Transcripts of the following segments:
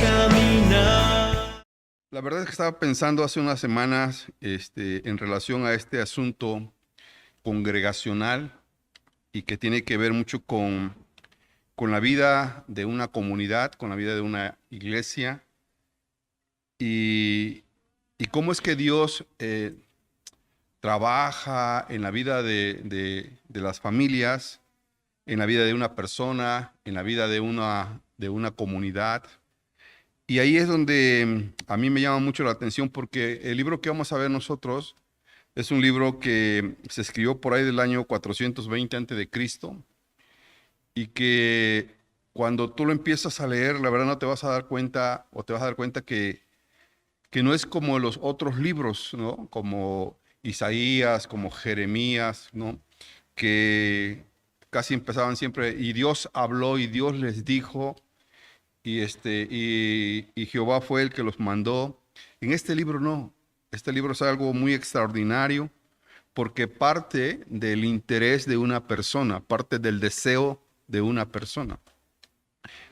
caminar. La verdad es que estaba pensando hace unas semanas en relación a este asunto congregacional y que tiene que ver mucho con la vida de una comunidad, con la vida de una iglesia y, y cómo es que Dios trabaja en la vida de las familias, en la vida de una persona, en la vida de una comunidad. Y ahí es donde a mí me llama mucho la atención porque el libro que vamos a ver nosotros es un libro que se escribió por ahí del año 420 antes de Cristo y que cuando tú lo empiezas a leer, la verdad no te vas a dar cuenta o te vas a dar cuenta que no es como los otros libros, ¿no? Como Isaías, como Jeremías, ¿no? Que casi empezaban siempre, y Dios habló y Dios les dijo, y Jehová fue el que los mandó. En este libro no. Este libro es algo muy extraordinario porque parte del interés de una persona, parte del deseo de una persona.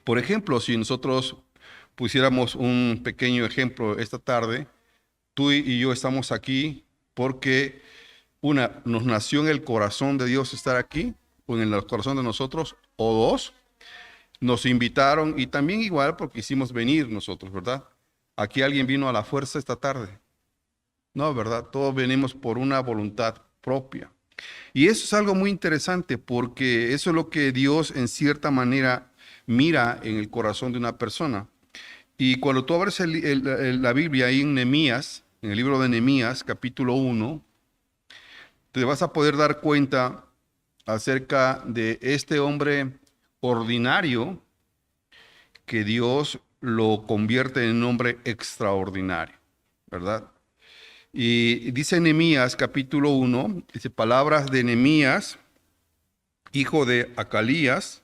Por ejemplo, si nosotros pusiéramos un pequeño ejemplo esta tarde, tú y yo estamos aquí porque nos nació en el corazón de Dios estar aquí, o en el corazón de nosotros, o dos, nos invitaron y también igual porque quisimos venir nosotros, ¿verdad? Aquí alguien vino a la fuerza esta tarde. No, ¿verdad? Todos venimos por una voluntad propia. Y eso es algo muy interesante porque eso es lo que Dios en cierta manera mira en el corazón de una persona. Y cuando tú abres la Biblia ahí en Nehemías, en el libro de Nehemías, capítulo 1, te vas a poder dar cuenta acerca de este hombre ordinario que Dios lo convierte en un hombre extraordinario, ¿verdad? Y dice Nehemías capítulo 1, dice palabras de Nehemías, hijo de Acalías.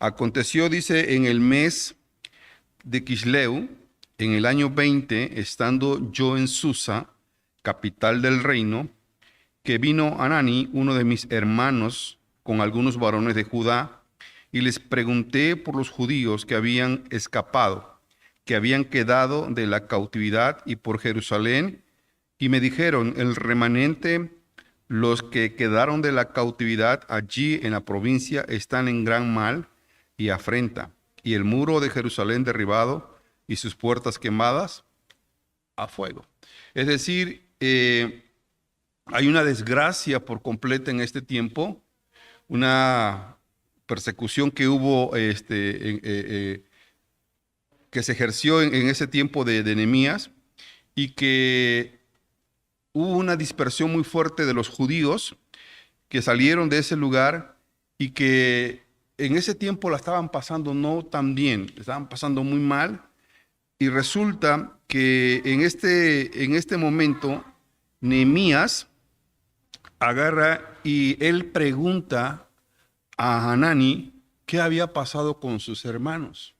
Aconteció, dice, en el mes de Quisleu, en el año 20, estando yo en Susa, capital del reino, que vino Hanani, uno de mis hermanos, con algunos varones de Judá, y les pregunté por los judíos que habían escapado, que habían quedado de la cautividad y por Jerusalén, y me dijeron, el remanente, los que quedaron de la cautividad allí en la provincia están en gran mal y afrenta, y el muro de Jerusalén derribado y sus puertas quemadas a fuego. Es decir, hay una desgracia por completa en este tiempo, una persecución que hubo, que se ejerció en ese tiempo de Nehemías, y que hubo una dispersión muy fuerte de los judíos que salieron de ese lugar y que en ese tiempo la estaban pasando no tan bien, la estaban pasando muy mal. Y resulta que en este momento Nehemías agarra y él pregunta a Hanani qué había pasado con sus hermanos,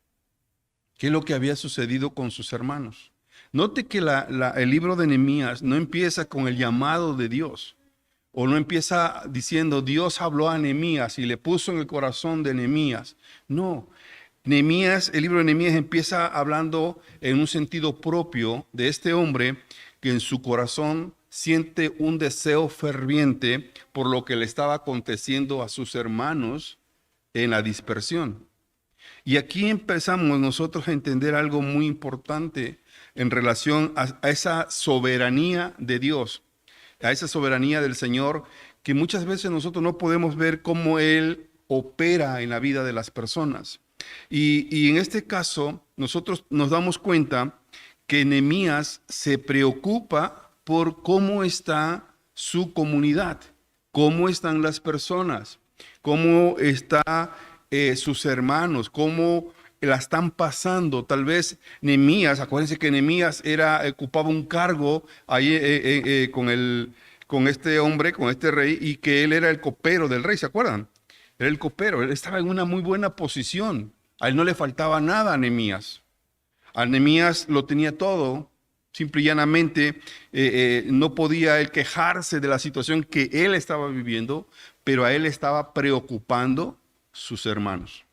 qué es lo que había sucedido con sus hermanos. Note que el libro de Nehemías no empieza con el llamado de Dios, o no empieza diciendo Dios habló a Nehemías y le puso en el corazón de Nehemías. No, Nehemías, el libro de Nehemías empieza hablando en un sentido propio de este hombre que en su corazón siente un deseo ferviente por lo que le estaba aconteciendo a sus hermanos en la dispersión. Y aquí empezamos nosotros a entender algo muy importante en relación a esa soberanía de Dios, a esa soberanía del Señor, que muchas veces nosotros no podemos ver cómo Él opera en la vida de las personas. Y en este caso, nosotros nos damos cuenta que Nehemías se preocupa por cómo está su comunidad, cómo están las personas, cómo están sus hermanos, cómo la están pasando. Tal vez Nehemías, acuérdense que Nehemías ocupaba un cargo ahí con este hombre, con este rey, y que él era el copero del rey, ¿se acuerdan? Era el copero, él estaba en una muy buena posición. A él no le faltaba nada a Nehemías. A Nehemías lo tenía todo. Simple y llanamente no podía él quejarse de la situación que él estaba viviendo, pero a él estaba preocupando sus hermanos.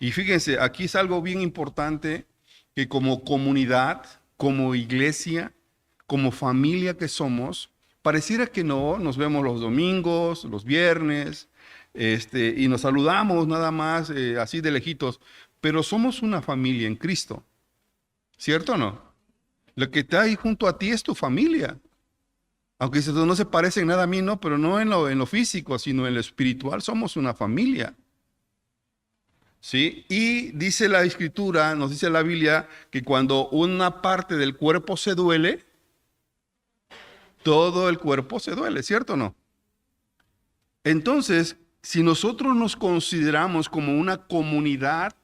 Y fíjense, aquí es algo bien importante que como comunidad, como iglesia, como familia que somos, pareciera que no, nos vemos los domingos, los viernes, y nos saludamos nada más así de lejitos, pero somos una familia en Cristo, ¿cierto o no? Lo que está ahí junto a ti es tu familia. Aunque dices, no se parecen nada a mí, no, pero no en lo físico, sino en lo espiritual, somos una familia. ¿Sí? Y dice la Escritura, nos dice la Biblia, que cuando una parte del cuerpo se duele, todo el cuerpo se duele, ¿cierto o no? Entonces, si nosotros nos consideramos como una comunidad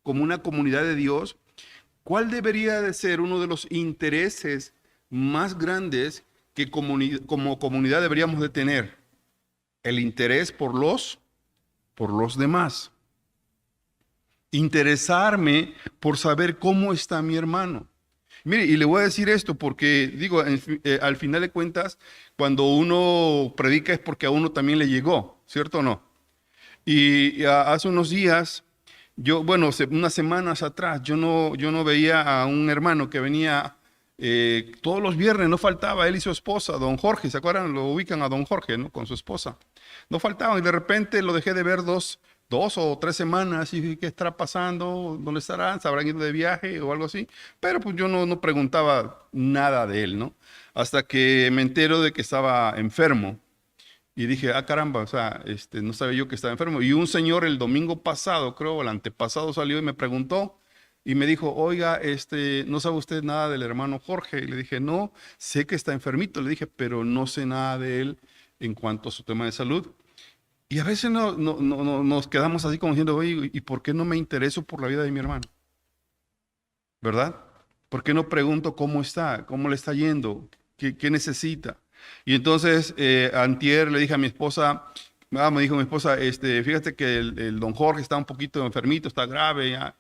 de Dios, ¿cuál debería de ser uno de los intereses más grandes que como comunidad deberíamos de tener? El interés por los demás. Interesarme por saber cómo está mi hermano. Mire, y le voy a decir esto porque, digo, al final de cuentas, cuando uno predica es porque a uno también le llegó, ¿cierto o no? Y hace unos días, unas semanas atrás, yo no veía a un hermano que venía todos los viernes, no faltaba él y su esposa, don Jorge, ¿se acuerdan? Lo ubican a don Jorge, ¿no? Con su esposa. No faltaban y de repente lo dejé de ver dos o tres semanas y dije, ¿qué estará pasando? ¿Dónde estarán? ¿Se habrán ido de viaje o algo así? Pero pues yo no preguntaba nada de él, ¿no? Hasta que me entero de que estaba enfermo. Y dije, ah, caramba, o sea, no sabía yo que estaba enfermo. Y un señor el domingo pasado, creo, el antepasado salió y me preguntó y me dijo, oiga, ¿no sabe usted nada del hermano Jorge? Y le dije, no, sé que está enfermito. Le dije, pero no sé nada de él en cuanto a su tema de salud. Y a veces nos quedamos así como diciendo, oye, ¿y por qué no me intereso por la vida de mi hermano? ¿Verdad? ¿Por qué no pregunto cómo está? ¿Cómo le está yendo? ¿Qué necesita? Y entonces, antier le dije a mi esposa, me dijo mi esposa, fíjate que el don Jorge está un poquito enfermito, está grave. Ya.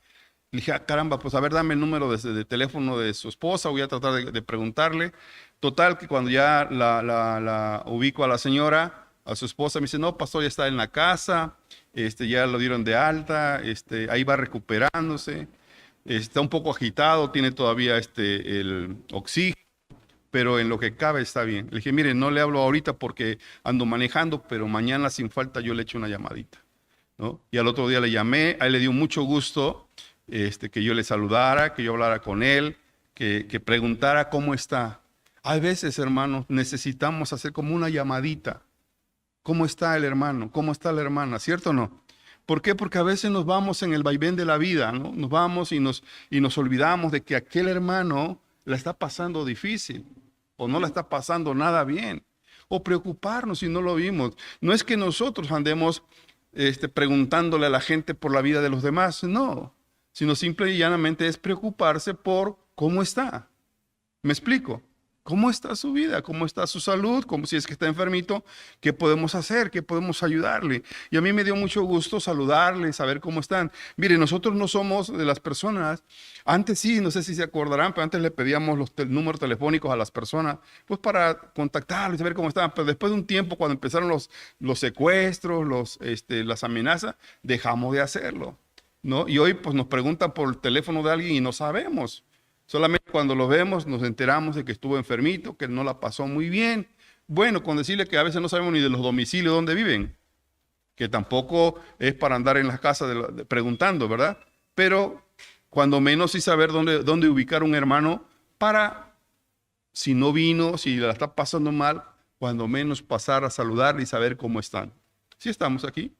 Le dije, ah, caramba, pues a ver, dame el número de teléfono de su esposa, voy a tratar de preguntarle. Total, que cuando ya la ubico a la señora, a su esposa, me dice, no, pastor, ya está en la casa, ya lo dieron de alta, ahí va recuperándose, está un poco agitado, tiene todavía el oxígeno, pero en lo que cabe está bien. Le dije, mire, no le hablo ahorita porque ando manejando, pero mañana sin falta yo le echo una llamadita, ¿no? Y al otro día le llamé, a él le dio mucho gusto que yo le saludara, que yo hablara con él, que preguntara cómo está. Hay veces, hermanos, necesitamos hacer como una llamadita. ¿Cómo está el hermano? ¿Cómo está la hermana? ¿Cierto o no? ¿Por qué? Porque a veces nos vamos en el vaivén de la vida, ¿no? Nos vamos y nos olvidamos de que aquel hermano la está pasando difícil o no la está pasando nada bien. O preocuparnos si no lo vimos. No es que nosotros andemos preguntándole a la gente por la vida de los demás, no. Sino simple y llanamente es preocuparse por cómo está. ¿Me explico? ¿Cómo está su vida? ¿Cómo está su salud? ¿Cómo si es que está enfermito? ¿Qué podemos hacer? ¿Qué podemos ayudarle? Y a mí me dio mucho gusto saludarle, saber cómo están. Mire, nosotros no somos de las personas, antes sí, no sé si se acordarán, pero antes le pedíamos los números telefónicos a las personas, pues para contactarles, saber cómo estaban. Pero después de un tiempo, cuando empezaron los secuestros, las amenazas, dejamos de hacerlo, ¿no? Y hoy pues nos preguntan por el teléfono de alguien y no sabemos. Solamente cuando lo vemos nos enteramos de que estuvo enfermito, que no la pasó muy bien. Bueno, con decirle que a veces no sabemos ni de los domicilios donde viven, que tampoco es para andar en las casas preguntando, ¿verdad? Pero cuando menos sí saber dónde ubicar un hermano para, si no vino, si la está pasando mal, cuando menos pasar a saludarle y saber cómo están. ¿Sí estamos aquí?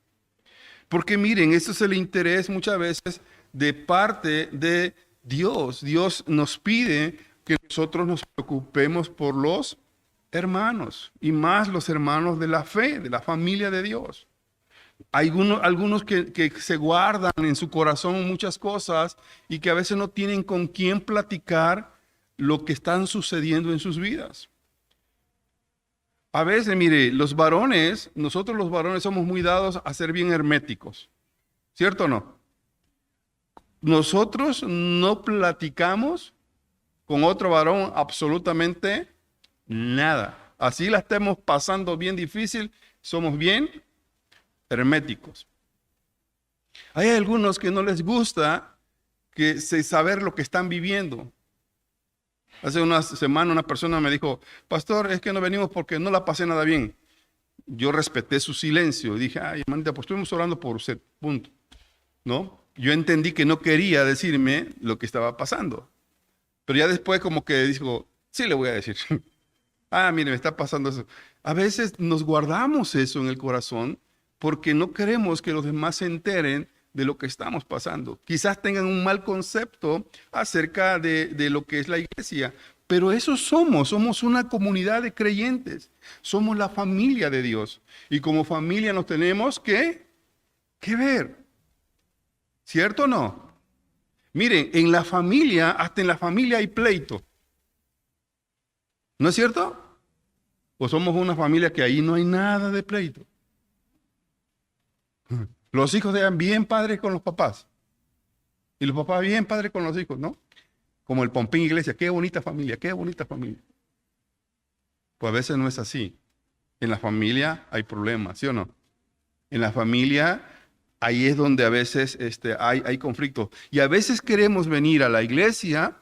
Porque miren, eso es el interés muchas veces de parte de Dios. Dios nos pide que nosotros nos preocupemos por los hermanos y más los hermanos de la fe, de la familia de Dios. Hay algunos que se guardan en su corazón muchas cosas y que a veces no tienen con quién platicar lo que están sucediendo en sus vidas. A veces, mire, nosotros los varones somos muy dados a ser bien herméticos, ¿cierto o no? Nosotros no platicamos con otro varón absolutamente nada. Así la estemos pasando bien difícil, somos bien herméticos. Hay algunos que no les gusta saber lo que están viviendo. Hace una semana una persona me dijo, pastor, es que no venimos porque no la pasé nada bien. Yo respeté su silencio y dije, ay, hermanita, pues estuvimos orando por usted, punto. ¿No? Yo entendí que no quería decirme lo que estaba pasando. Pero ya después como que dijo, sí le voy a decir. Ah, mire, me está pasando eso. A veces nos guardamos eso en el corazón porque no queremos que los demás se enteren de lo que estamos pasando. Quizás tengan un mal concepto acerca de lo que es la iglesia, pero eso somos una comunidad de creyentes, somos la familia de Dios y como familia nos tenemos que ver, ¿cierto o no? Miren, en la familia, hasta en la familia hay pleito, ¿no es cierto? O somos una familia que ahí no hay nada de pleito. Los hijos sean bien padres con los papás. Y los papás bien padres con los hijos, ¿no? Como el Pompín Iglesia. Qué bonita familia, qué bonita familia. Pues a veces no es así. En la familia hay problemas, ¿sí o no? En la familia, ahí es donde a veces hay conflictos. Y a veces queremos venir a la iglesia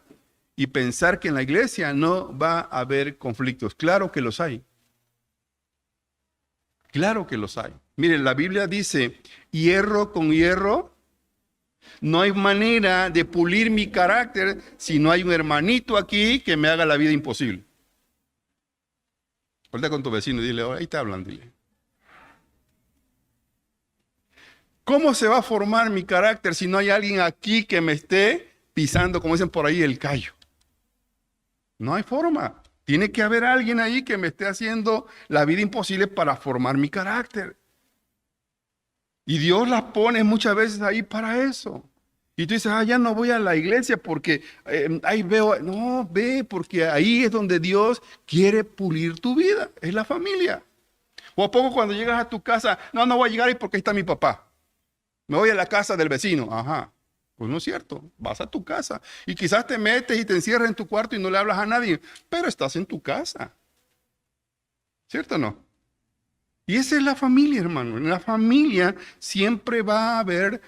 y pensar que en la iglesia no va a haber conflictos. Claro que los hay. Claro que los hay. Miren, la Biblia dice, hierro con hierro, no hay manera de pulir mi carácter si no hay un hermanito aquí que me haga la vida imposible. Vuelta con tu vecino y dile, oh, ahí te hablan, dile. ¿Cómo se va a formar mi carácter si no hay alguien aquí que me esté pisando, como dicen por ahí, el callo? No hay forma. Tiene que haber alguien ahí que me esté haciendo la vida imposible para formar mi carácter. Y Dios las pone muchas veces ahí para eso. Y tú dices, ya no voy a la iglesia porque ahí veo. No, ve, porque ahí es donde Dios quiere pulir tu vida. Es la familia. O a poco cuando llegas a tu casa, no voy a llegar ahí porque ahí está mi papá. Me voy a la casa del vecino. Ajá. Pues no es cierto. Vas a tu casa. Y quizás te metes y te encierras en tu cuarto y no le hablas a nadie. Pero estás en tu casa. ¿Cierto o no? Y esa es la familia, hermano. En la familia siempre va a haber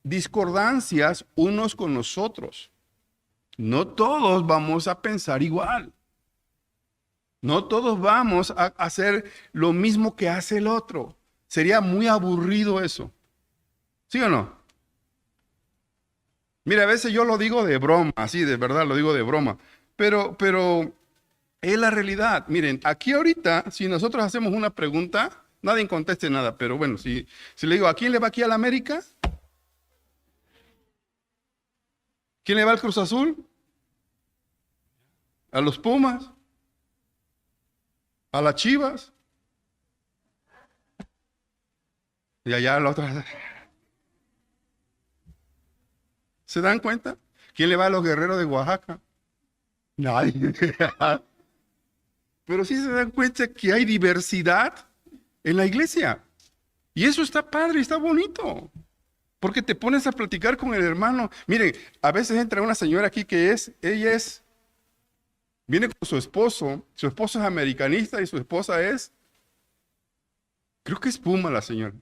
discordancias unos con los otros. No todos vamos a pensar igual. No todos vamos a hacer lo mismo que hace el otro. Sería muy aburrido eso. ¿Sí o no? Mira, a veces yo lo digo de broma, así de verdad lo digo de broma. Pero es la realidad. Miren, aquí ahorita, si nosotros hacemos una pregunta, nadie conteste nada, pero bueno, si le digo, ¿a quién le va aquí a la América? ¿Quién le va al Cruz Azul? ¿A los Pumas? ¿A las Chivas? Y allá la otra. ¿Se dan cuenta? ¿Quién le va a los Guerreros de Oaxaca? Nadie. Pero sí se dan cuenta que hay diversidad en la iglesia. Y eso está padre, está bonito. Porque te pones a platicar con el hermano. Miren, a veces entra una señora aquí viene con su esposo es americanista y su esposa creo que es Puma la señora.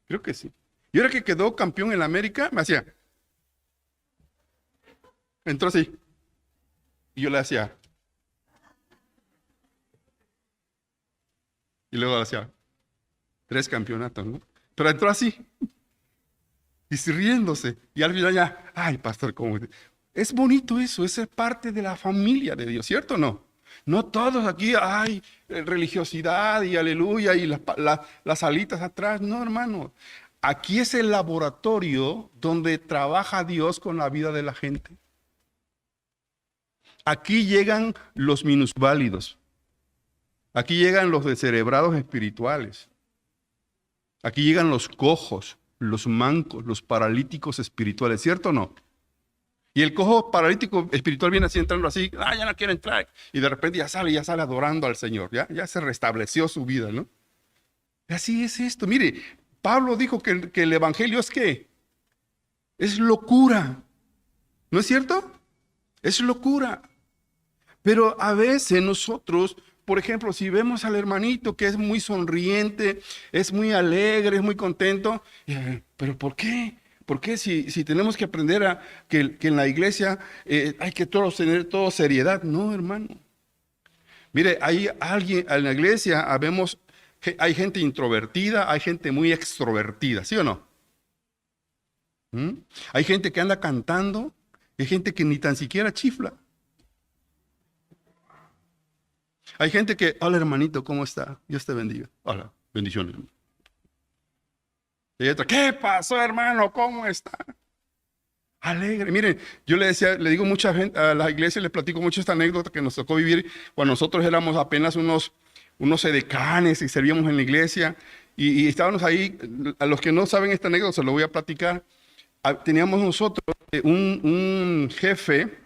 Creo que sí. Y ahora que quedó campeón en la América, me hacía. Entró así. Y yo le hacía. Y luego le hacía 3 campeonatos, ¿no? Pero entró así. Y riéndose. Y al final ya, ay, pastor, ¿cómo? Es bonito eso, es ser parte de la familia de Dios, ¿cierto o no? No todos aquí, ay, religiosidad y aleluya y las alitas atrás. No, hermano. Aquí es el laboratorio donde trabaja Dios con la vida de la gente. Aquí llegan los minusválidos. Aquí llegan los descerebrados espirituales. Aquí llegan los cojos, los mancos, los paralíticos espirituales, ¿cierto o no? Y el cojo paralítico espiritual viene así entrando así, ya no quiere entrar. Y de repente ya sale adorando al Señor, ya se restableció su vida, ¿no? Y así es esto. Mire, Pablo dijo que el evangelio es ¿qué? Es locura. ¿No es cierto? Es locura. Pero a veces nosotros, por ejemplo, si vemos al hermanito que es muy sonriente, es muy alegre, es muy contento, ¿pero por qué? ¿Por qué si tenemos que aprender que en la iglesia hay que todos tener todo seriedad? No, hermano. Mire, hay alguien en la iglesia, hay gente introvertida, hay gente muy extrovertida, ¿sí o no? ¿Mm? Hay gente que anda cantando, hay gente que ni tan siquiera chifla. Hay gente que, hola hermanito, ¿cómo está? Dios te bendiga. Hola, bendiciones. Y hay otra, ¿qué pasó, hermano? ¿Cómo está? Alegre. Miren, yo le digo mucha gente a la iglesia, les platico mucho esta anécdota que nos tocó vivir cuando nosotros éramos apenas unos edecanes y servíamos en la iglesia. Y estábamos ahí, a los que no saben esta anécdota, se lo voy a platicar. Teníamos nosotros un jefe,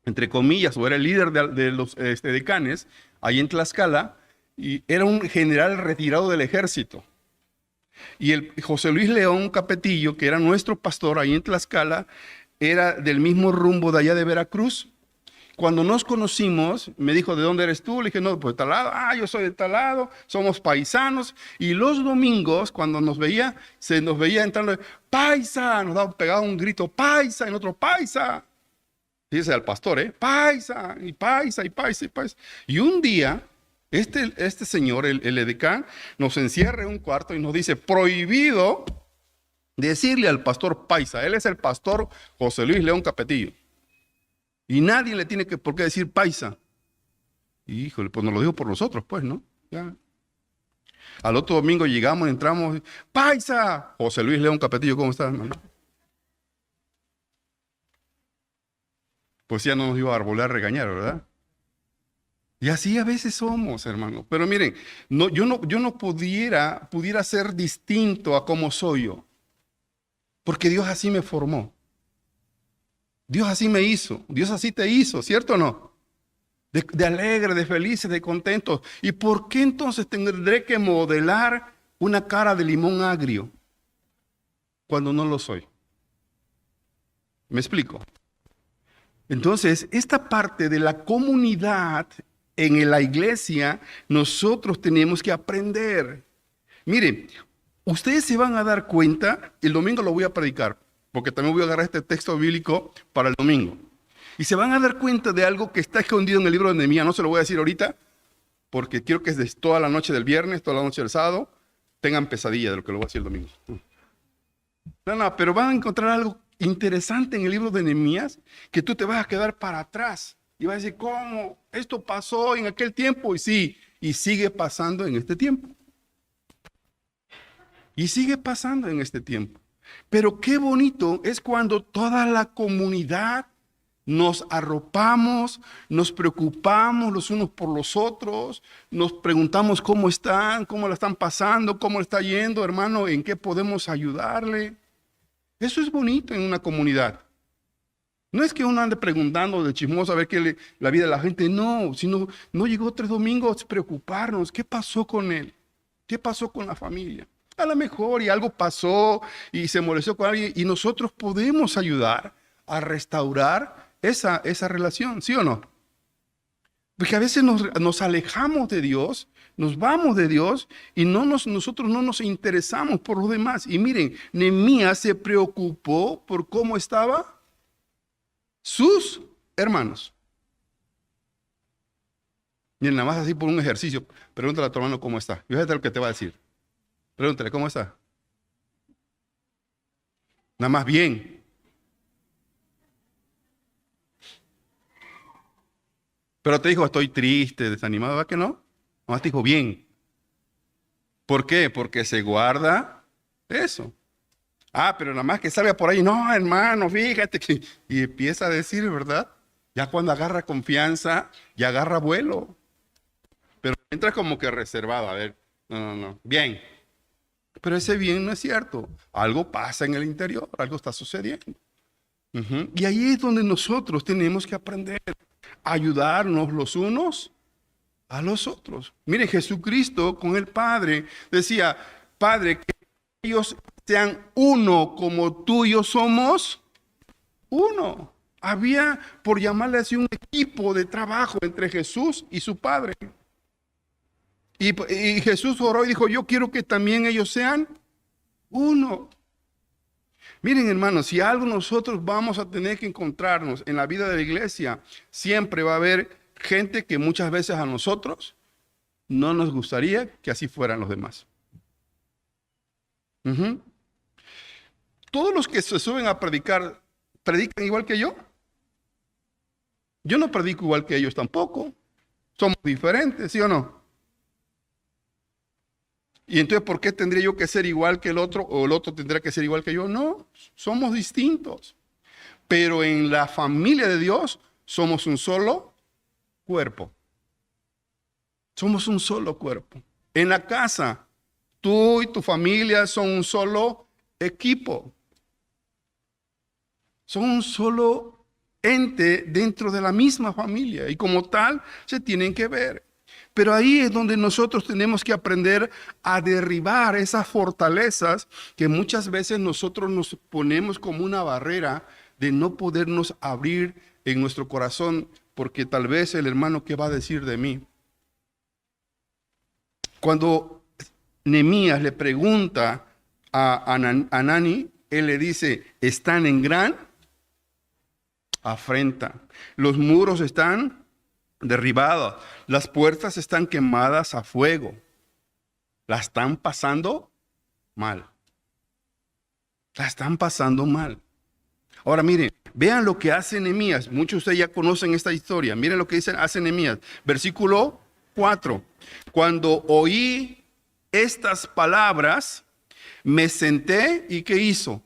entre comillas, o era el líder de los decanes, ahí en Tlaxcala, y era un general retirado del ejército. Y el José Luis León Capetillo, que era nuestro pastor ahí en Tlaxcala, era del mismo rumbo de allá de Veracruz. Cuando nos conocimos, me dijo, ¿de dónde eres tú? Le dije, no, pues de tal lado. Yo soy de tal lado, somos paisanos. Y los domingos, cuando se nos veía entrando, paisa, pegaba un grito, paisa, en otro paisa. Dice al pastor, paisa, y paisa, y paisa, y paisa. Y un día, este señor, el edecán, nos encierra en un cuarto y nos dice, prohibido decirle al pastor paisa. Él es el pastor José Luis León Capetillo. Y nadie le tiene por qué decir paisa. Y híjole, pues nos lo dijo por nosotros, pues, ¿no? Ya. Al otro domingo llegamos, entramos, paisa, José Luis León Capetillo, ¿cómo estás, hermano? Pues ya no nos iba a volver a regañar, ¿verdad? Y así a veces somos, hermano. Pero miren, yo no pudiera ser distinto a cómo soy yo. Porque Dios así me formó. Dios así me hizo. Dios así te hizo, ¿cierto o no? De alegre, de felices, de contentos. ¿Y por qué entonces tendré que modelar una cara de limón agrio cuando no lo soy? ¿Me explico? Entonces, esta parte de la comunidad en la iglesia, nosotros tenemos que aprender. Miren, ustedes se van a dar cuenta, el domingo lo voy a predicar, porque también voy a agarrar este texto bíblico para el domingo. Y se van a dar cuenta de algo que está escondido en el libro de Nehemías. No se lo voy a decir ahorita, porque quiero que desde toda la noche del viernes, toda la noche del sábado, tengan pesadilla de lo que lo voy a decir el domingo. No, pero van a encontrar algo interesante en el libro de Nehemías, que tú te vas a quedar para atrás. Y vas a decir, ¿cómo? Esto pasó en aquel tiempo. Y sí, y sigue pasando en este tiempo. Y sigue pasando en este tiempo. Pero qué bonito es cuando toda la comunidad nos arropamos, nos preocupamos los unos por los otros, nos preguntamos cómo están, cómo la están pasando, cómo le está yendo, hermano, en qué podemos ayudarle. Eso es bonito en una comunidad. No es que uno ande preguntando de chismoso a ver qué la vida de la gente, no, sino no llegó 3 domingos, preocuparnos, ¿qué pasó con él? ¿Qué pasó con la familia? A lo mejor y algo pasó y se molestó con alguien y nosotros podemos ayudar a restaurar esa relación, ¿sí o no? Porque a veces nos alejamos de Dios, nos vamos de Dios y nosotros no nos interesamos por los demás. Y miren, Nehemías se preocupó por cómo estaban sus hermanos. Miren, nada más así por un ejercicio, pregúntale a tu hermano cómo está. Fíjate lo que te va a decir. Pregúntale, ¿cómo está? Nada más bien. Pero te dijo, estoy triste, desanimado, ¿verdad que no? Nada más te dijo, bien. ¿Por qué? Porque se guarda eso. Pero nada más que salga por ahí, no, hermano, fíjate que... Y empieza a decir, ¿verdad? Ya cuando agarra confianza, ya agarra vuelo. Pero entra como que reservado, a ver, no, bien. Pero ese bien no es cierto. Algo pasa en el interior, algo está sucediendo. Y ahí es donde nosotros tenemos que aprender a ayudarnos los unos a los otros. Mire, Jesucristo con el Padre decía, Padre, que ellos sean uno como tú y yo somos uno. Había, por llamarle así, un equipo de trabajo entre Jesús y su Padre. Y Jesús oró y dijo, yo quiero que también ellos sean uno. Miren, hermanos, si algo nosotros vamos a tener que encontrarnos en la vida de la iglesia, siempre va a haber gente que muchas veces a nosotros no nos gustaría que así fueran los demás. Ujú. Todos los que se suben a predicar, ¿predican igual que yo? Yo no predico igual que ellos tampoco. Somos diferentes, ¿sí o no? Y entonces, ¿por qué tendría yo que ser igual que el otro o el otro tendría que ser igual que yo? No, somos distintos. Pero en la familia de Dios somos un solo cuerpo. Somos un solo cuerpo. En la casa, tú y tu familia son un solo equipo. Son un solo ente dentro de la misma familia y como tal se tienen que ver. Pero ahí es donde nosotros tenemos que aprender a derribar esas fortalezas que muchas veces nosotros nos ponemos como una barrera de no podernos abrir en nuestro corazón, porque tal vez el hermano, ¿qué va a decir de mí? Cuando Nehemías le pregunta a Hanani, él le dice, están en gran afrenta. Los muros están derribados, las puertas están quemadas a fuego. La están pasando mal. La están pasando mal. Ahora miren, vean lo que hace Nehemías. Muchos de ustedes ya conocen esta historia. Miren lo que hace Nehemías. Versículo 4. Cuando oí estas palabras, me senté y ¿qué hizo?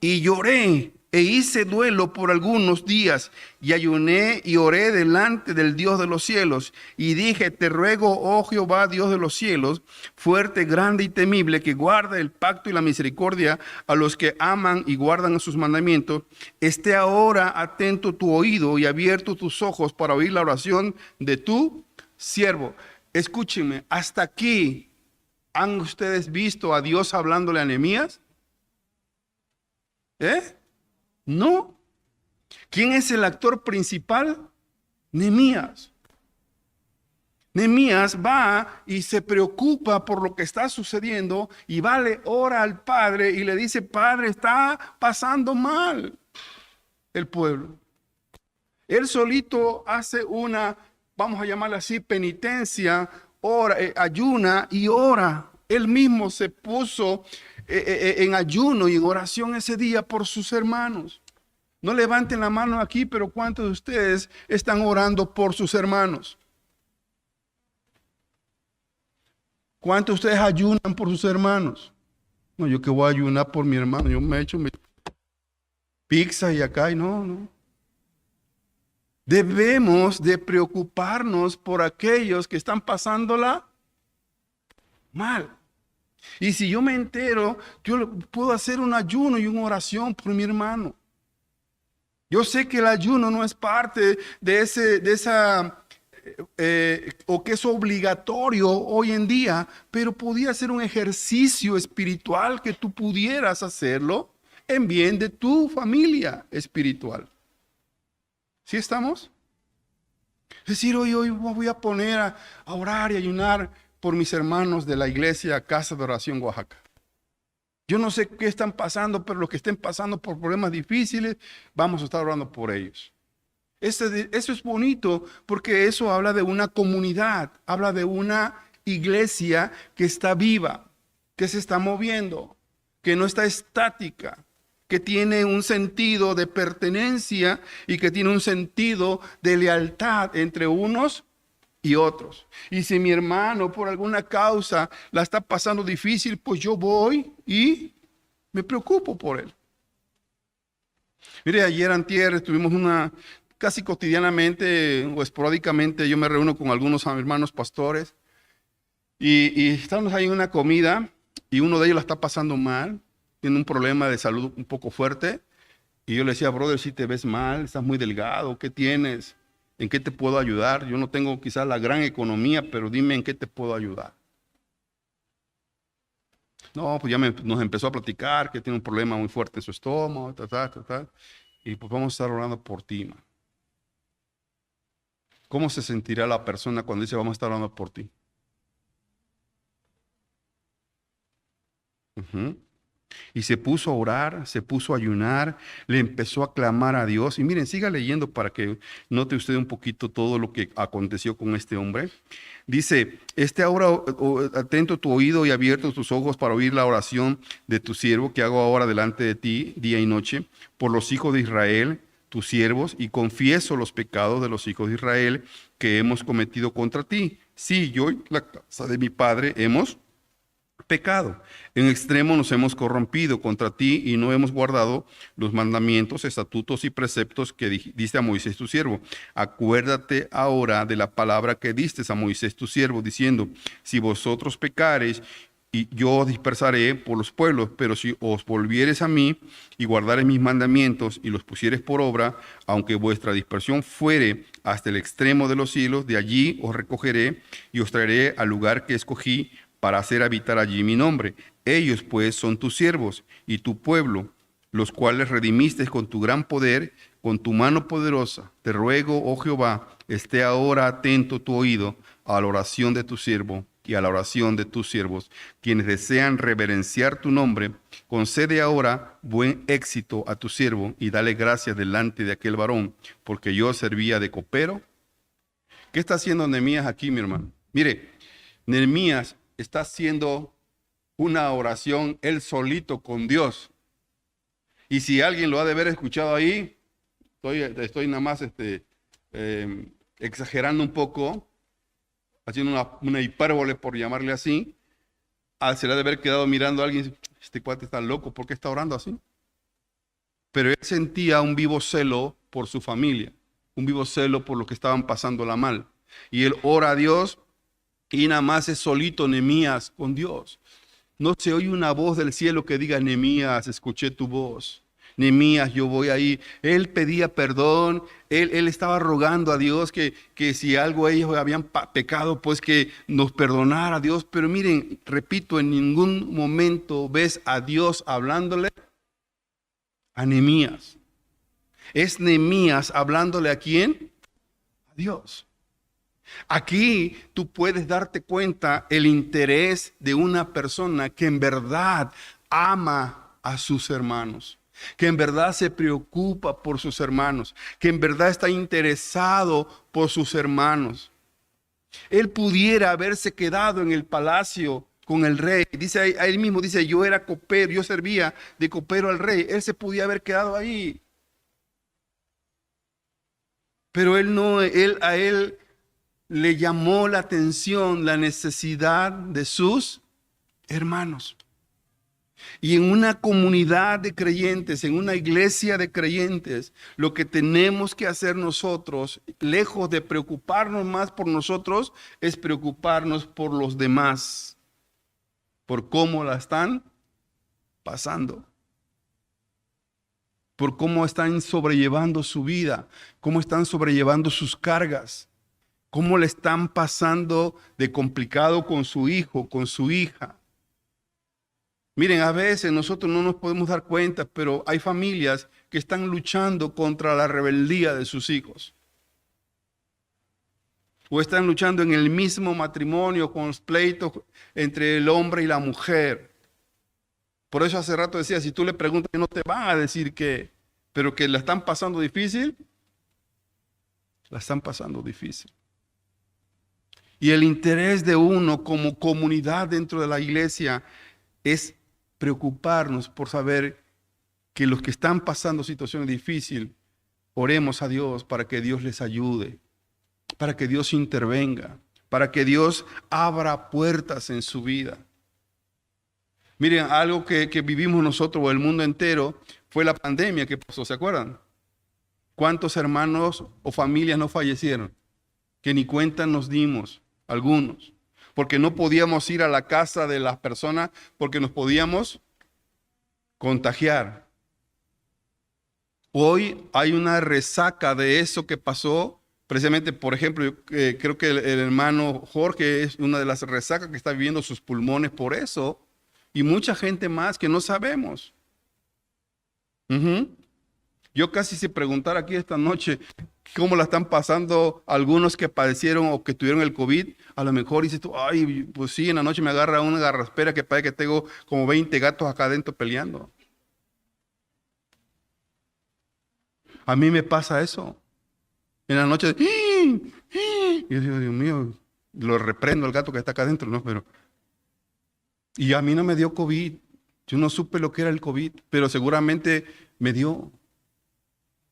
Y lloré e hice duelo por algunos días y ayuné y oré delante del Dios de los cielos y dije, te ruego, oh Jehová, Dios de los cielos, fuerte, grande y temible, que guarda el pacto y la misericordia a los que aman y guardan sus mandamientos, esté ahora atento tu oído y abierto tus ojos para oír la oración de tu siervo. Escúchenme, hasta aquí, ¿han ustedes visto a Dios hablándole a Nehemías? No. ¿Quién es el actor principal? Nehemías. Nehemías va y se preocupa por lo que está sucediendo y va, le ora al Padre y le dice, Padre, está pasando mal el pueblo. Él solito hace una, vamos a llamarla así, penitencia, ora, ayuna y ora. Él mismo se puso en ayuno y en oración ese día por sus hermanos. No levanten la mano aquí, pero ¿cuántos de ustedes están orando por sus hermanos? ¿Cuántos de ustedes ayunan por sus hermanos? No, yo que voy a ayunar por mi hermano, yo me he hecho mi pizza y acá y no. Debemos de preocuparnos por aquellos que están pasándola mal. Y si yo me entero, yo puedo hacer un ayuno y una oración por mi hermano. Yo sé que el ayuno no es parte de esa, o que es obligatorio hoy en día, pero podía ser un ejercicio espiritual que tú pudieras hacerlo en bien de tu familia espiritual. ¿Sí estamos? Es decir, hoy me voy a poner a orar y ayunar por mis hermanos de la iglesia Casa de Oración Oaxaca. Yo no sé qué están pasando, pero los que estén pasando por problemas difíciles, vamos a estar orando por ellos. Eso es bonito porque eso habla de una comunidad, habla de una iglesia que está viva, que se está moviendo, que no está estática, que tiene un sentido de pertenencia y que tiene un sentido de lealtad entre unos y otros. Y si mi hermano por alguna causa la está pasando difícil, pues yo voy y me preocupo por él. Mire, ayer antier tuvimos casi cotidianamente o esporádicamente, yo me reúno con algunos hermanos pastores y estamos ahí en una comida y uno de ellos la está pasando mal, tiene un problema de salud un poco fuerte y yo le decía, brother, si te ves mal, estás muy delgado, ¿qué tienes? ¿En qué te puedo ayudar? Yo no tengo quizás la gran economía, pero dime en qué te puedo ayudar. No, pues ya nos empezó a platicar que tiene un problema muy fuerte en su estómago, y pues vamos a estar orando por ti, man. ¿Cómo se sentirá la persona cuando dice vamos a estar orando por ti? Ujú. Y se puso a orar, se puso a ayunar, le empezó a clamar a Dios. Y miren, siga leyendo para que note usted un poquito todo lo que aconteció con este hombre. Dice, esté ahora atento tu oído y abiertos tus ojos para oír la oración de tu siervo que hago ahora delante de ti, día y noche, por los hijos de Israel, tus siervos, y confieso los pecados de los hijos de Israel que hemos cometido contra ti. Sí, yo y la casa de mi padre hemos pecado. En extremo nos hemos corrompido contra ti y no hemos guardado los mandamientos, estatutos y preceptos que diste a Moisés tu siervo. Acuérdate ahora de la palabra que diste a Moisés tu siervo, diciendo, si vosotros pecareis, y yo os dispersaré por los pueblos, pero si os volviereis a mí y guardareis mis mandamientos y los pusiereis por obra, aunque vuestra dispersión fuere hasta el extremo de los cielos, de allí os recogeré y os traeré al lugar que escogí para hacer habitar allí mi nombre. Ellos pues son tus siervos y tu pueblo, los cuales redimiste con tu gran poder, con tu mano poderosa. Te ruego, oh Jehová, esté ahora atento tu oído a la oración de tu siervo y a la oración de tus siervos, quienes desean reverenciar tu nombre. Concede ahora buen éxito a tu siervo y dale gracias delante de aquel varón, porque yo servía de copero. ¿Qué está haciendo Nehemías aquí, mi hermano? Mire, Nehemías está haciendo una oración él solito con Dios. Y si alguien lo ha de haber escuchado ahí, estoy nada más exagerando un poco, haciendo una hipérbole por llamarle así, se le ha de haber quedado mirando a alguien y dice, este cuate está loco, ¿por qué está orando así? Pero él sentía un vivo celo por su familia, un vivo celo por lo que estaban pasándola mal. Y él ora a Dios y nada más es solito Nehemías con Dios. No se oye una voz del cielo que diga, Nehemías, escuché tu voz. Nehemías, yo voy ahí. Él pedía perdón, él estaba rogando a Dios que si algo ellos habían pecado, pues que nos perdonara Dios. Pero miren, repito, en ningún momento ves a Dios hablándole a Nehemías. Es Nehemías hablándole ¿a quién? A Dios. Aquí tú puedes darte cuenta el interés de una persona que en verdad ama a sus hermanos, que en verdad se preocupa por sus hermanos, que en verdad está interesado por sus hermanos. Él pudiera haberse quedado en el palacio con el rey. Dice ahí mismo, dice, yo era copero, yo servía de copero al rey. Él se podía haber quedado ahí. Pero él no, a él le llamó la atención la necesidad de sus hermanos. Y en una comunidad de creyentes, en una iglesia de creyentes, lo que tenemos que hacer nosotros, lejos de preocuparnos más por nosotros, es preocuparnos por los demás, por cómo la están pasando, por cómo están sobrellevando su vida, cómo están sobrellevando sus cargas. ¿Cómo le están pasando de complicado con su hijo, con su hija? Miren, a veces nosotros no nos podemos dar cuenta, pero hay familias que están luchando contra la rebeldía de sus hijos. O están luchando en el mismo matrimonio con los pleitos entre el hombre y la mujer. Por eso hace rato decía, si tú le preguntas, no te van a decir que, pero que la están pasando difícil, la están pasando difícil. Y el interés de uno como comunidad dentro de la iglesia es preocuparnos por saber que los que están pasando situaciones difíciles, oremos a Dios para que Dios les ayude, para que Dios intervenga, para que Dios abra puertas en su vida. Miren, algo que vivimos nosotros o el mundo entero fue la pandemia que pasó, ¿se acuerdan? ¿Cuántos hermanos o familias no fallecieron? Que ni cuenta nos dimos. Algunos, porque no podíamos ir a la casa de las personas porque nos podíamos contagiar. Hoy hay una resaca de eso que pasó, precisamente, por ejemplo, creo que el hermano Jorge es una de las resacas que está viviendo sus pulmones por eso, y mucha gente más que no sabemos. Yo Yo casi si preguntara aquí esta noche cómo la están pasando algunos que padecieron o que tuvieron el COVID, a lo mejor dices tú, ay, pues sí, en la noche me agarra una garraspera que parece que tengo como 20 gatos acá adentro peleando. A mí me pasa eso. En la noche, y yo digo, Dios mío, lo reprendo al gato que está acá adentro, ¿no? Y a mí no me dio COVID. Yo no supe lo que era el COVID, pero seguramente me dio.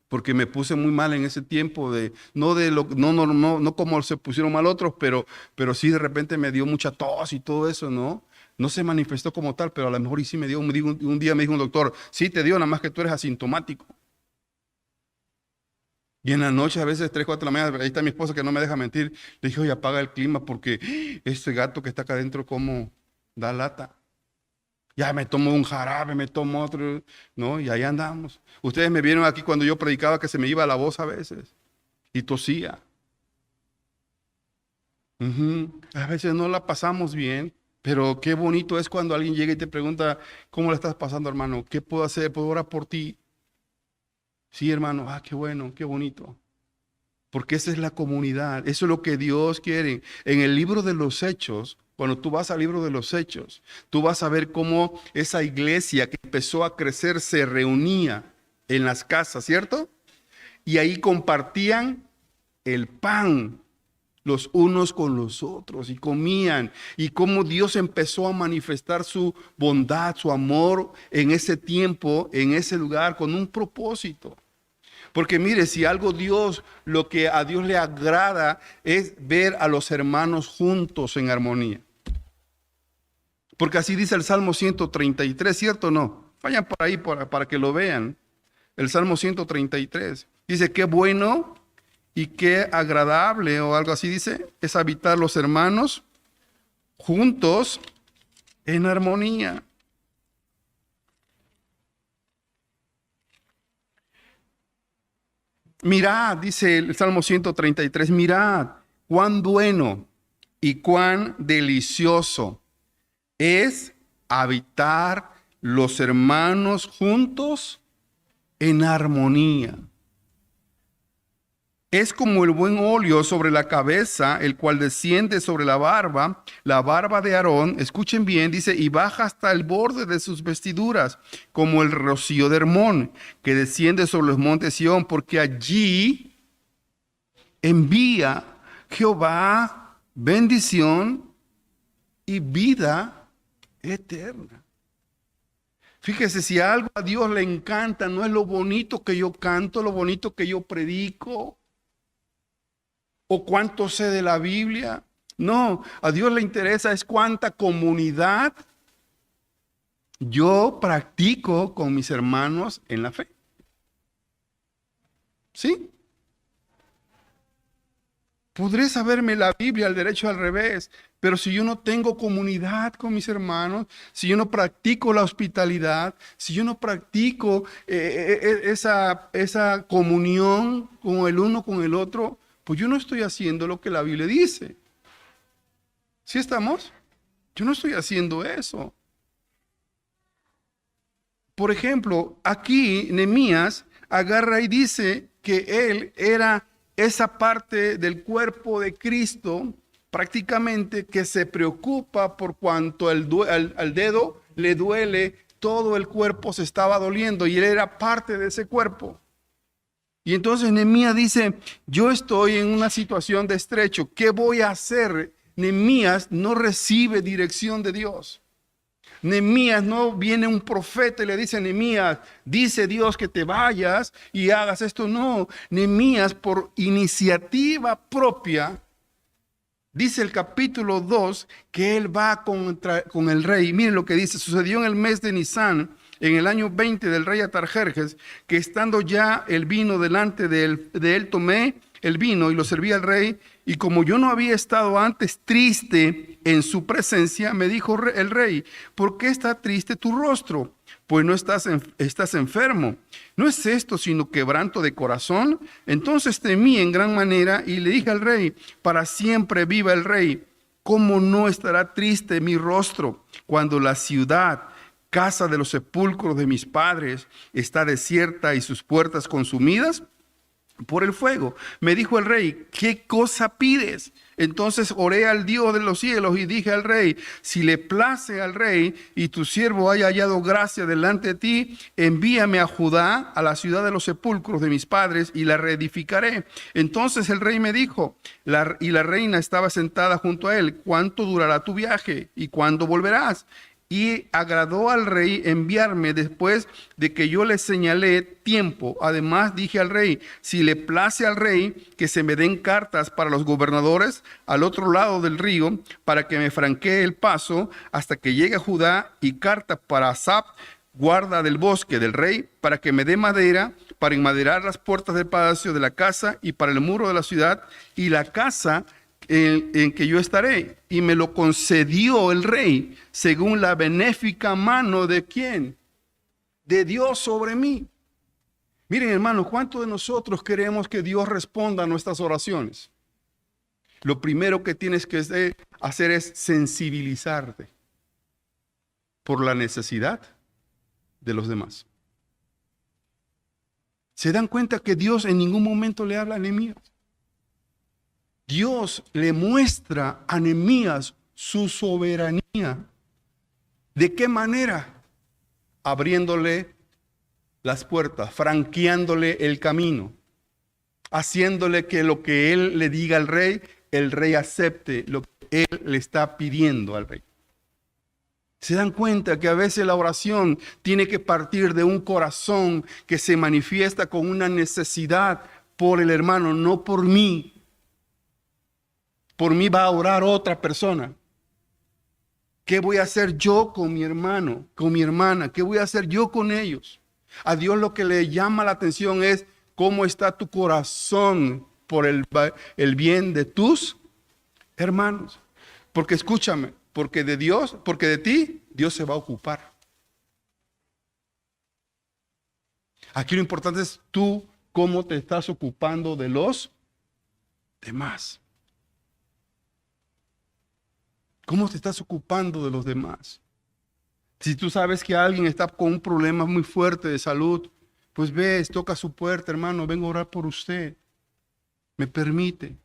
Porque me puse muy mal en ese tiempo, no como se pusieron mal otros, pero sí de repente me dio mucha tos y todo eso, ¿no? No se manifestó como tal, pero a lo mejor y sí me dio. Un día me dijo un doctor, sí te dio, nada más que tú eres asintomático. Y en la noche, a veces 3, 4 de la mañana, ahí está mi esposa que no me deja mentir, le dije, oye, apaga el clima porque este gato que está acá adentro, ¿cómo da lata? Ya me tomo un jarabe, me tomo otro, ¿no? Y ahí andamos. Ustedes me vieron aquí cuando yo predicaba que se me iba la voz a veces y tosía. A veces no la pasamos bien, pero qué bonito es cuando alguien llega y te pregunta, ¿cómo la estás pasando, hermano? ¿Qué puedo hacer? ¿Puedo orar por ti? Sí, hermano, qué bueno, qué bonito. Porque esa es la comunidad, eso es lo que Dios quiere. En el libro de los Hechos, cuando tú vas al libro de los Hechos, tú vas a ver cómo esa iglesia que empezó a crecer se reunía en las casas, ¿cierto? Y ahí compartían el pan los unos con los otros y comían. Y cómo Dios empezó a manifestar su bondad, su amor en ese tiempo, en ese lugar, con un propósito. Porque mire, si algo lo que a Dios le agrada es ver a los hermanos juntos en armonía. Porque así dice el Salmo 133, ¿cierto o no? Vayan por ahí para que lo vean. El Salmo 133 dice, qué bueno y qué agradable, o algo así dice, es habitar los hermanos juntos en armonía. Mirad, dice el Salmo 133, mirad cuán bueno y cuán delicioso es habitar los hermanos juntos en armonía. Es como el buen óleo sobre la cabeza, el cual desciende sobre la barba de Aarón, escuchen bien, dice, y baja hasta el borde de sus vestiduras, como el rocío de Hermón, que desciende sobre los montes Sión, porque allí envía Jehová bendición y vida eterna. Fíjese, si algo a Dios le encanta, no es lo bonito que yo canto, lo bonito que yo predico, o cuánto sé de la Biblia. No, a Dios le interesa es cuánta comunidad yo practico con mis hermanos en la fe. ¿Sí? Podré saberme la Biblia al derecho al revés, pero si yo no tengo comunidad con mis hermanos, si yo no practico la hospitalidad, si yo no practico esa comunión con el uno con el otro, pues yo no estoy haciendo lo que la Biblia dice. ¿Sí estamos? Yo no estoy haciendo eso. Por ejemplo, aquí Nehemías agarra y dice que él era esa parte del cuerpo de Cristo prácticamente que se preocupa por cuanto al dedo le duele, todo el cuerpo se estaba doliendo y él era parte de ese cuerpo. Y entonces Nehemías dice, yo estoy en una situación de estrecho, ¿qué voy a hacer? Nehemías no recibe dirección de Dios. Nehemías no viene un profeta y le dice, Nehemías, dice Dios que te vayas y hagas esto. No, Nehemías por iniciativa propia, dice el capítulo 2, que él va con el rey. Miren lo que dice, sucedió en el mes de Nisán, en el año 20 del rey Atarjerjes, que estando ya el vino delante de él tomé el vino y lo serví al rey, y como yo no había estado antes triste en su presencia, me dijo el rey, ¿por qué está triste tu rostro? Pues no estás enfermo. ¿No es esto sino quebranto de corazón? Entonces temí en gran manera y le dije al rey, para siempre viva el rey, ¿cómo no estará triste mi rostro cuando la ciudad casa de los sepulcros de mis padres está desierta y sus puertas consumidas por el fuego. Me dijo el rey, ¿qué cosa pides? Entonces oré al Dios de los cielos y dije al rey, si le place al rey y tu siervo haya hallado gracia delante de ti, envíame a Judá, a la ciudad de los sepulcros de mis padres, y la reedificaré. Entonces el rey me dijo, y la reina estaba sentada junto a él, ¿cuánto durará tu viaje y cuándo volverás? Y agradó al rey enviarme después de que yo le señalé tiempo. Además dije al rey, si le place al rey que se me den cartas para los gobernadores al otro lado del río, para que me franquee el paso hasta que llegue a Judá, y carta para Asap, guarda del bosque del rey, para que me dé madera para enmaderar las puertas del palacio de la casa y para el muro de la ciudad y la casa en que yo estaré. Y me lo concedió el rey según la benéfica mano de ¿quién? De Dios sobre mí. Miren, hermanos, ¿cuántos de nosotros queremos que Dios responda a nuestras oraciones? Lo primero que tienes que hacer es sensibilizarte por la necesidad de los demás. ¿Se dan cuenta que Dios en ningún momento le habla a Nehemías? Dios le muestra a Nehemías su soberanía. ¿De qué manera? Abriéndole las puertas, franqueándole el camino, haciéndole que lo que él le diga al rey, el rey acepte lo que él le está pidiendo al rey. ¿Se dan cuenta que a veces la oración tiene que partir de un corazón que se manifiesta con una necesidad por el hermano, no por mí? Por mí va a orar otra persona. ¿Qué voy a hacer yo con mi hermano, con mi hermana? ¿Qué voy a hacer yo con ellos? A Dios lo que le llama la atención es cómo está tu corazón por el bien de tus hermanos. Porque escúchame, porque de Dios, porque de ti, Dios se va a ocupar. Aquí lo importante es tú cómo te estás ocupando de los demás. ¿Cómo te estás ocupando de los demás? Si tú sabes que alguien está con un problema muy fuerte de salud, pues ves, toca su puerta, hermano, vengo a orar por usted. ¿Me permite?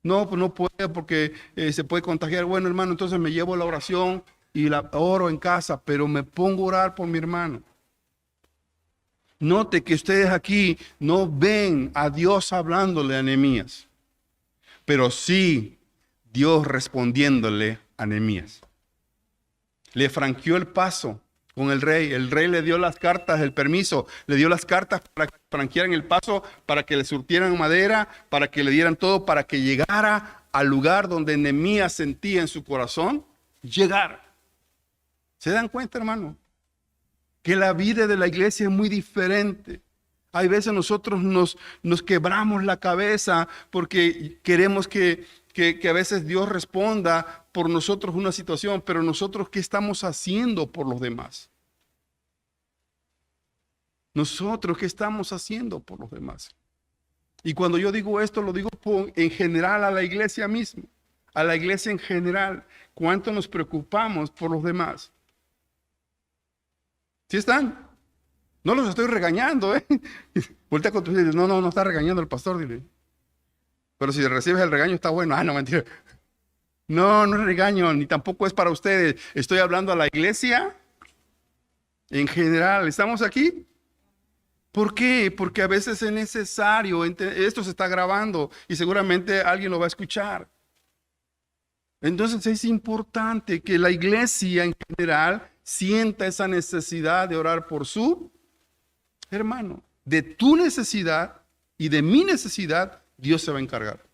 No, pues no puede porque se puede contagiar. Bueno, hermano, entonces me llevo la oración y la oro en casa, pero me pongo a orar por mi hermano. Note que ustedes aquí no ven a Dios hablándole a Nehemías, pero sí Dios respondiéndole a Nehemías. Le franqueó el paso con el rey. El rey le dio las cartas, el permiso, le dio las cartas para que franquearan el paso, para que le surtieran madera, para que le dieran todo, para que llegara al lugar donde Nehemías sentía en su corazón llegar. ¿Se dan cuenta, hermano? Que la vida de la iglesia es muy diferente. Hay veces nosotros nos quebramos la cabeza porque queremos que a veces Dios responda por nosotros una situación, pero nosotros, ¿qué estamos haciendo por los demás? Nosotros, ¿qué estamos haciendo por los demás? Y cuando yo digo esto, lo digo en general a la iglesia misma, a la iglesia en general. ¿Cuánto nos preocupamos por los demás? ¿Sí están? No los estoy regañando, ¿eh? Voltea con tu hijo y dice, no está regañando el pastor, dile. Pero si recibes el regaño está bueno. No, mentira. No es regaño, ni tampoco es para ustedes. Estoy hablando a la iglesia en general. ¿Estamos aquí? ¿Por qué? Porque a veces es necesario. Esto se está grabando y seguramente alguien lo va a escuchar. Entonces es importante que la iglesia en general sienta esa necesidad de orar por su hermano. De tu necesidad y de mi necesidad, Dios se va a encargar.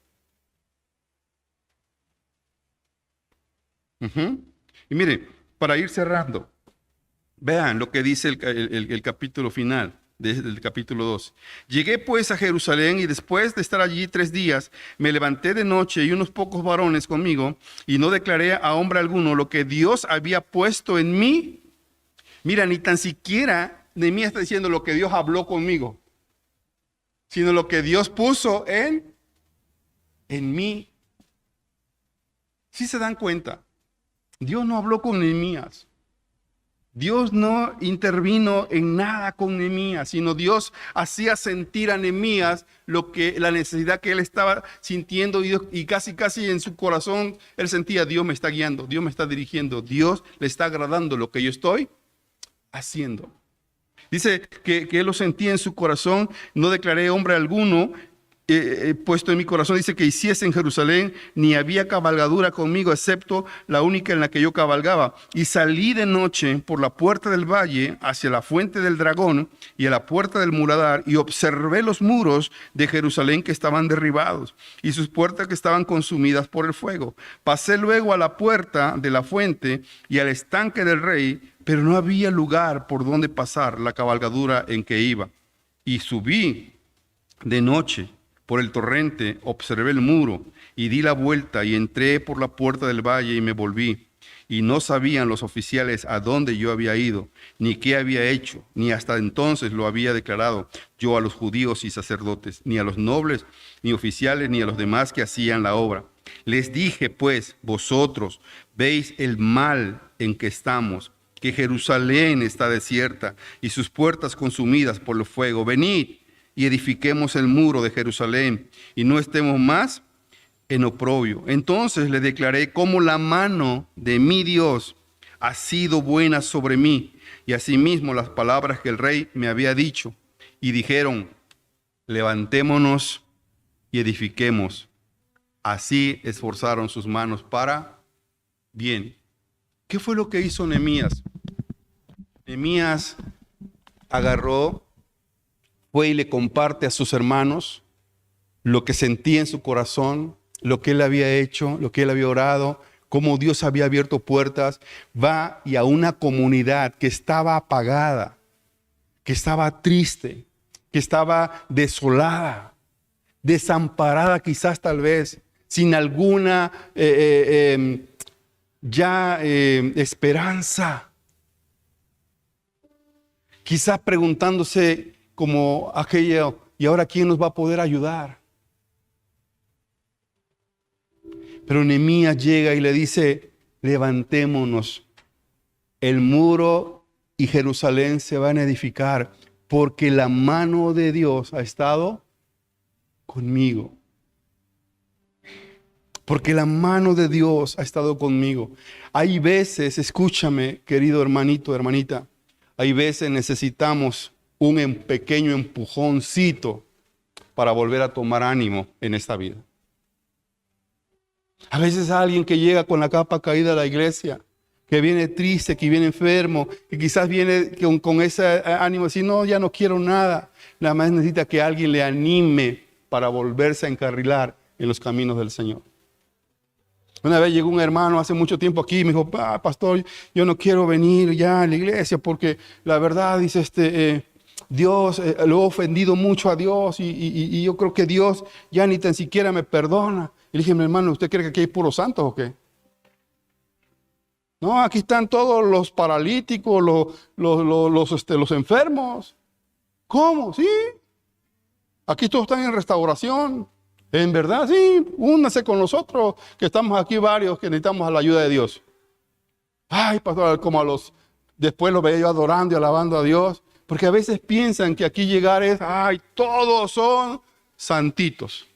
Y miren, para ir cerrando, vean lo que dice el capítulo final del capítulo 2. Llegué pues a Jerusalén y después de estar allí 3 días, me levanté de noche y unos pocos varones conmigo y no declaré a hombre alguno lo que Dios había puesto en mí. Mira, ni tan siquiera Nehemías está diciendo lo que Dios habló conmigo, sino lo que Dios puso en mí. ¿Sí se dan cuenta? Dios no habló con Nehemías. Dios no intervino en nada con Nehemías, sino Dios hacía sentir a Nehemías la necesidad que él estaba sintiendo y casi en su corazón él sentía: Dios me está guiando, Dios me está dirigiendo, Dios le está agradando lo que yo estoy haciendo. Dice que él lo sentía en su corazón. No declaré hombre alguno puesto en mi corazón, dice, que hiciese en Jerusalén, ni había cabalgadura conmigo, excepto la única en la que yo cabalgaba. Y salí de noche por la puerta del valle hacia la fuente del dragón y a la puerta del muladar, y observé los muros de Jerusalén que estaban derribados y sus puertas que estaban consumidas por el fuego. Pasé luego a la puerta de la fuente y al estanque del rey, pero no había lugar por donde pasar la cabalgadura en que iba. Y subí de noche por el torrente, observé el muro y di la vuelta y entré por la puerta del valle y me volví. Y no sabían los oficiales a dónde yo había ido, ni qué había hecho, ni hasta entonces lo había declarado yo a los judíos y sacerdotes, ni a los nobles, ni oficiales, ni a los demás que hacían la obra. Les dije, pues, vosotros veis el mal en que estamos, que Jerusalén está desierta y sus puertas consumidas por el fuego. Venid y edifiquemos el muro de Jerusalén y no estemos más en oprobio. Entonces le declaré cómo la mano de mi Dios ha sido buena sobre mí, y asimismo las palabras que el rey me había dicho. Y dijeron: levantémonos y edifiquemos. Así esforzaron sus manos para bien. ¿Qué fue lo que hizo Nehemías? Nehemías agarró, fue y le comparte a sus hermanos lo que sentía en su corazón, lo que él había hecho, lo que él había orado, cómo Dios había abierto puertas. Va y a una comunidad que estaba apagada, que estaba triste, que estaba desolada, desamparada quizás, tal vez, sin alguna esperanza. Quizás preguntándose como aquello: ¿y ahora quién nos va a poder ayudar? Pero Nehemías llega y le dice: levantémonos, el muro y Jerusalén se van a edificar, porque la mano de Dios ha estado conmigo. Porque la mano de Dios ha estado conmigo. Hay veces, escúchame, querido hermanito, hermanita, hay veces necesitamos un pequeño empujoncito para volver a tomar ánimo en esta vida. A veces alguien que llega con la capa caída a la iglesia, que viene triste, que viene enfermo, que quizás viene con ese ánimo, decir: no, ya no quiero nada. Nada más necesita que alguien le anime para volverse a encarrilar en los caminos del Señor. Una vez llegó un hermano hace mucho tiempo aquí y me dijo: pastor, yo no quiero venir ya a la iglesia porque la verdad, dice, Dios, lo he ofendido mucho a Dios y yo creo que Dios ya ni tan siquiera me perdona. Y le dije: mi hermano, ¿usted cree que aquí hay puros santos o qué? No, aquí están todos los paralíticos, los enfermos. ¿Cómo? Sí. Aquí todos están en restauración. En verdad, sí, únase con nosotros, que estamos aquí varios que necesitamos la ayuda de Dios. Ay, pastor, después lo veía yo adorando y alabando a Dios, porque a veces piensan que aquí llegar es: ay, todos son santitos.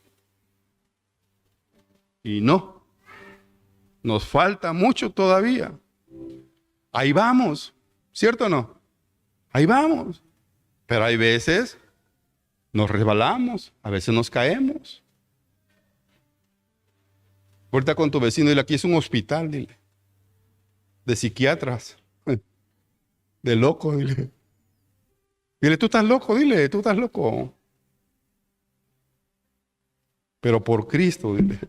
Y no, nos falta mucho todavía. Ahí vamos, ¿cierto o no? Ahí vamos. Pero hay veces nos resbalamos, a veces nos caemos. Vuelta con tu vecino y dile: aquí es un hospital, dile, de psiquiatras, de locos, dile. Dile: tú estás loco, dile, tú estás loco. Pero por Cristo, dile.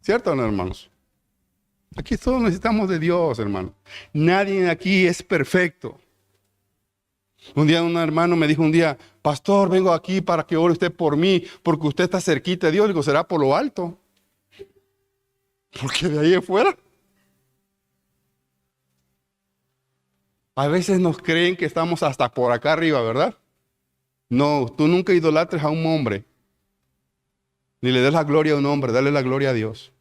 ¿Cierto o no, hermanos? Aquí todos necesitamos de Dios, hermano. Nadie aquí es perfecto. Un día un hermano me dijo pastor, vengo aquí para que ore usted por mí, porque usted está cerquita de Dios. Le digo: será por lo alto. Porque de ahí afuera. A veces nos creen que estamos hasta por acá arriba, ¿verdad? No, tú nunca idolatres a un hombre. Ni le des la gloria a un hombre, dale la gloria a Dios.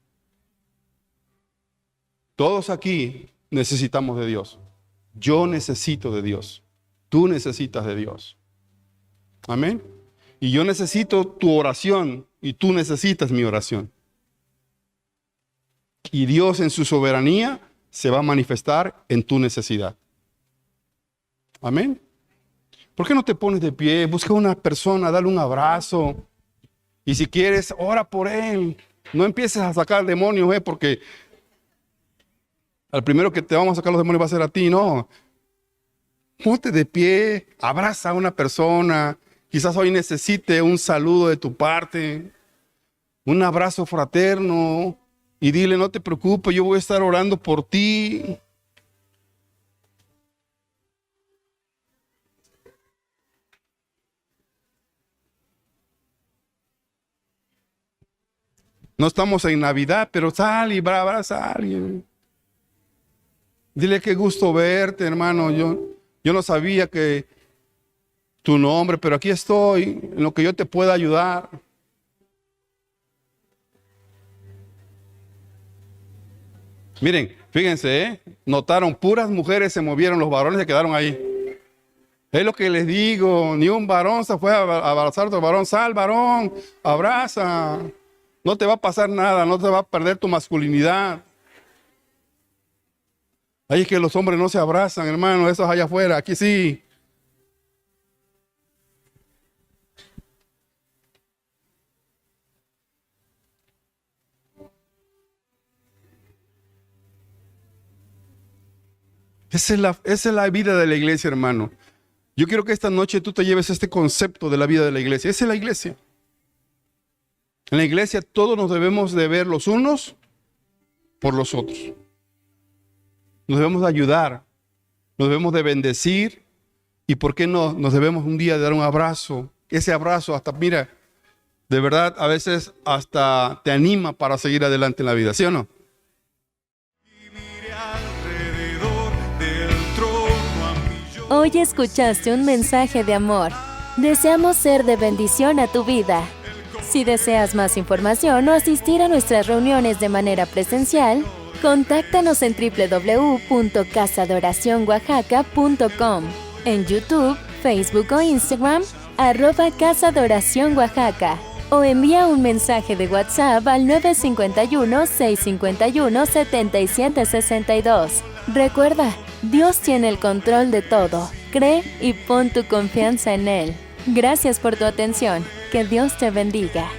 Todos aquí necesitamos de Dios. Yo necesito de Dios. Tú necesitas de Dios. Amén. Y yo necesito tu oración y tú necesitas mi oración. Y Dios en su soberanía se va a manifestar en tu necesidad. Amén. ¿Por qué no te pones de pie? Busca una persona, dale un abrazo. Y si quieres, ora por él. No empieces a sacar demonios, porque al primero que te vamos a sacar los demonios va a ser a ti, no. Ponte de pie, abraza a una persona. Quizás hoy necesite un saludo de tu parte, un abrazo fraterno. Y dile, no te preocupes, yo voy a estar orando por ti. No estamos en Navidad, pero sal y abraza a alguien. Dile, qué gusto verte, hermano. Yo no sabía que tu nombre, pero aquí estoy, en lo que yo te pueda ayudar. Miren, fíjense, notaron, puras mujeres se movieron, los varones se quedaron ahí. Es lo que les digo, ni un varón se fue a abrazar a otro varón. Sal, varón, abraza. No te va a pasar nada, no te va a perder tu masculinidad. Ahí es que los hombres no se abrazan, hermano, eso es allá afuera, aquí sí. Esa es la vida de la iglesia, hermano. Yo quiero que esta noche tú te lleves este concepto de la vida de la iglesia. Esa es la iglesia. En la iglesia todos nos debemos de ver los unos por los otros. Nos debemos de ayudar, nos debemos de bendecir y ¿por qué no? Nos debemos un día de dar un abrazo. Ese abrazo hasta, mira, de verdad a veces hasta te anima para seguir adelante en la vida, ¿sí o no? Hoy escuchaste un mensaje de amor. Deseamos ser de bendición a tu vida. Si deseas más información o asistir a nuestras reuniones de manera presencial, contáctanos en www.casadoracionoaxaca.com, en YouTube, Facebook o Instagram, @Casa de Oración Oaxaca, o envía un mensaje de WhatsApp al 951-651-7762. Recuerda, Dios tiene el control de todo. Cree y pon tu confianza en Él. Gracias por tu atención. Que Dios te bendiga.